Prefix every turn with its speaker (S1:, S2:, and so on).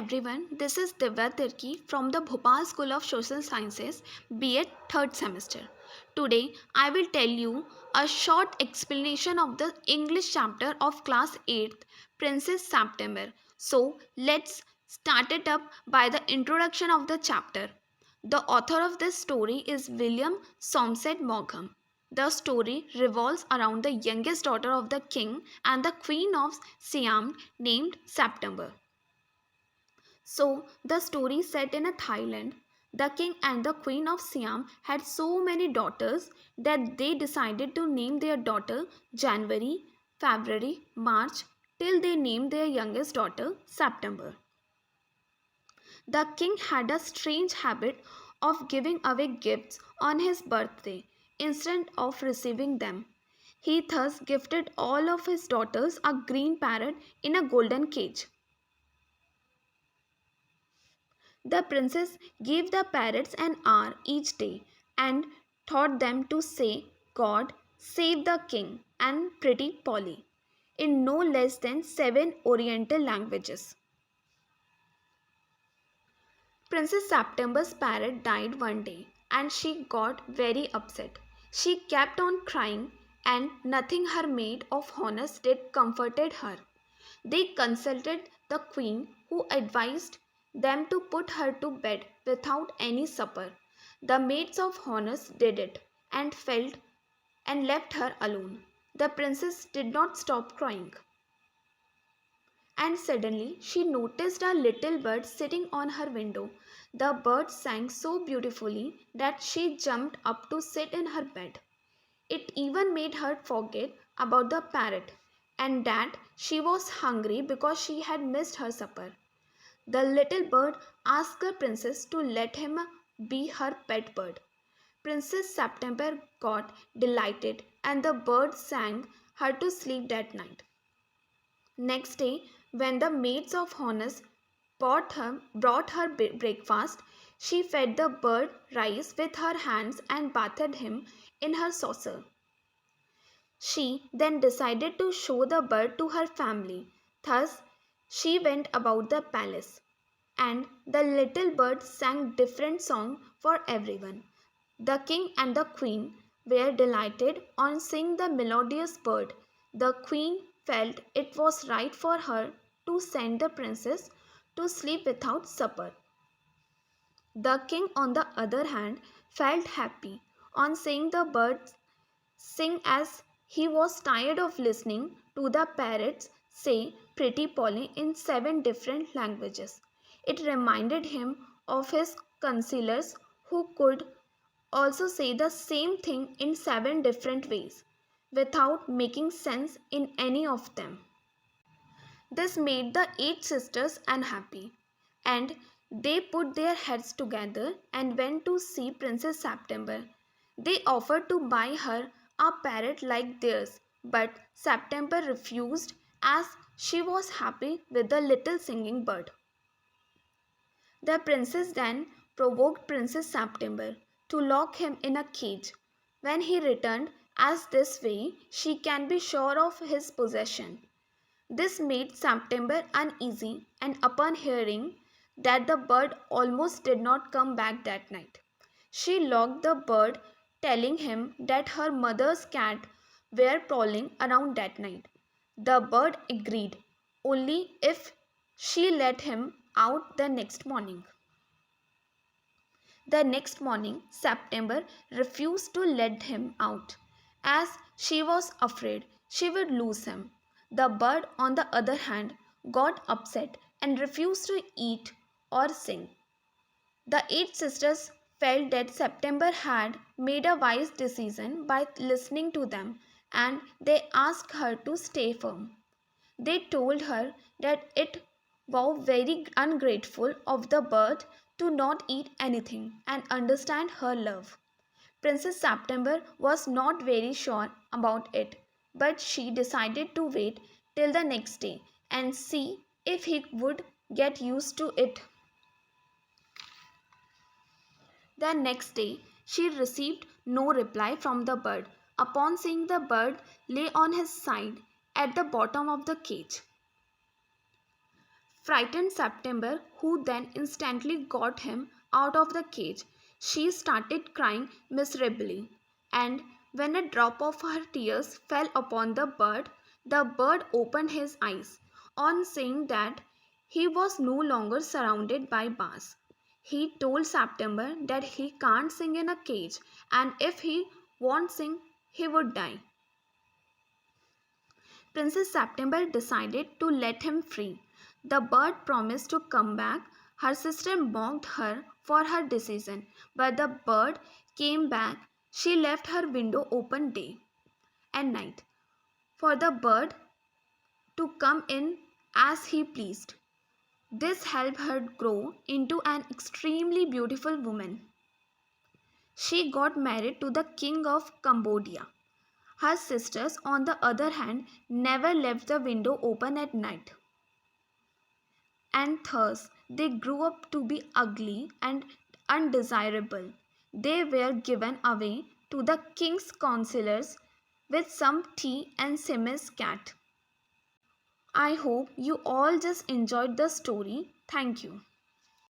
S1: everyone, this is Divya Tirki from the Bhopal School of Social Sciences, B.Ed 3rd semester. Today, I will tell you a short explanation of the English chapter of class 8th, Princess September. So, let's start it up by the introduction of the chapter. The author of this story is William Somerset Maugham. The story revolves around the youngest daughter of the king and the queen of Siam named September. So, the story set in a Thailand. The king and the queen of Siam had so many daughters that they decided to name their daughter January, February, March till they named their youngest daughter September. The king had a strange habit of giving away gifts on his birthday instead of receiving them. He thus gifted all of his daughters a green parrot in a golden cage. The princess gave the parrots an hour each day and taught them to say God save the king and Pretty Polly in no less than 7 Oriental languages. Princess September's parrot died one day and she got very upset. She kept on crying and nothing her maid of honor did comforted her. They consulted the queen who advised them to put her to bed without any supper. The maids of honor did it and felt and left her alone. The princess did not stop crying. And suddenly she noticed a little bird sitting on her window. The bird sang so beautifully that she jumped up to sit in her bed. It even made her forget about the parrot and that she was hungry because she had missed her supper. The little bird asked the princess to let him be her pet bird. Princess September got delighted and the bird sang her to sleep that night. Next day, when the maids of honor brought her breakfast, she fed the bird rice with her hands and bathed him in her saucer. She then decided to show the bird to her family. Thus, she went about the palace, and the little bird sang different songs for everyone. The king and the queen were delighted on seeing the melodious bird. The queen felt it was right for her to send the princess to sleep without supper. The king, on the other hand, felt happy on seeing the bird sing as he was tired of listening to the parrots say Pretty Polly in 7 different languages. It reminded him of his counselors who could also say the same thing in 7 different ways without making sense in any of them. This made the 8 sisters unhappy and they put their heads together and went to see Princess September. They offered to buy her a parrot like theirs, but September refused as she was happy with the little singing bird. The princess then provoked Princess September to lock him in a cage. When he returned, as this way she can be sure of his possession. This made September uneasy, and upon hearing that the bird almost did not come back that night, she locked the bird, telling him that her mother's cat were prowling around that night. The bird agreed only if she let him out the next morning. The next morning, September refused to let him out, as she was afraid she would lose him. The bird, on the other hand, got upset and refused to eat or sing. The 8 sisters felt that September had made a wise decision by listening to them, and they asked her to stay firm. They told her that it was very ungrateful of the bird to not eat anything and understand her love. Princess September was not very sure about it, but she decided to wait till the next day and see if he would get used to it. The next day, she received no reply from the bird. Upon seeing the bird lay on his side at the bottom of the cage, frightened September, who then instantly got him out of the cage. She started crying miserably, and when a drop of her tears fell upon the bird opened his eyes. On seeing that he was no longer surrounded by bars, he told September that he can't sing in a cage, and if he won't sing, he would die. Princess September decided to let him free. The bird promised to come back. Her sister mocked her for her decision, but the bird came back. She left her window open day and night for the bird to come in as he pleased. This helped her grow into an extremely beautiful woman. She got married to the king of Cambodia. Her sisters, on the other hand, never left the window open at night, and thus they grew up to be ugly and undesirable. They were given away to the king's counselors with some tea and Siamese cat. I hope you all just enjoyed the story. Thank you.